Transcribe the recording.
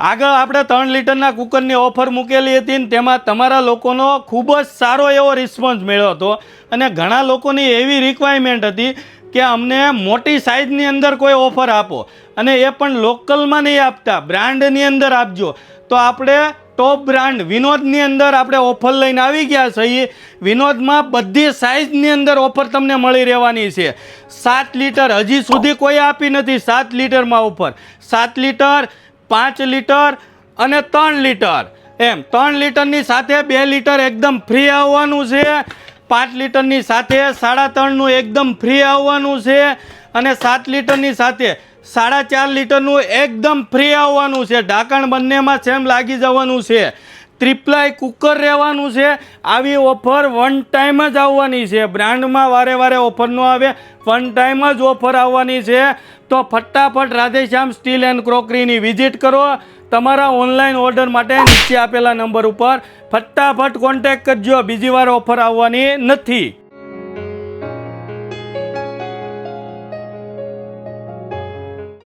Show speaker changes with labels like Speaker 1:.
Speaker 1: આગળ આપણે 3 લીટરના કુકરની ઓફર મૂકેલી હતી ને તેમાં તમારા લોકોનો ખૂબ જ સારો એવો રિસ્પોન્સ મળ્યો હતો અને ઘણા લોકોની એવી રિક્વાયરમેન્ટ હતી કે અમને મોટી સાઇઝની અંદર કોઈ ઓફર આપો અને એ પણ લોકલમાં નહીં આપતા, બ્રાન્ડની અંદર આપજો. તો આપણે ટોપ બ્રાન્ડ વિનોદની અંદર આપણે ઓફર લઈને આવી ગયા છીએ. વિનોદમાં બધી સાઇઝની અંદર ઓફર તમને મળી રહેવાની છે. 7 લીટર હજી સુધી કોઈ આપી નથી. 7 લીટરમાં ઓફર 7 લીટર, 5 લીટર અને 3 લીટર, એમ 3 લીટરની સાથે 2 લીટર એકદમ ફ્રી આવવાનું છે. 5 લીટરની સાથે 3.5નું એકદમ ફ્રી આવવાનું છે અને 7 લીટરની સાથે 4.5 લીટરનું એકદમ ફ્રી આવવાનું છે. ઢાંકણ બંનેમાં સેમ લાગી જવાનું છે. ટ્રિપ્લાય કુકર રહેવાનું છે. આવી ઓફર વન ટાઈમ જ આવવાની છે. બ્રાન્ડમાં વારે વારે ઓફર ન આવે, વન ટાઈમ જ ઓફર આવવાની છે. તો ફટાફટ રાધેશ્યામ સ્ટીલ એન્ડ ક્રોકરીની વિઝિટ કરો. તમારા ઓનલાઈન ઓર્ડર માટે નીચે આપેલા નંબર ઉપર ફટાફટ કોન્ટેક્ટ કરજો. બીજી વાર ઓફર આવવાની નથી.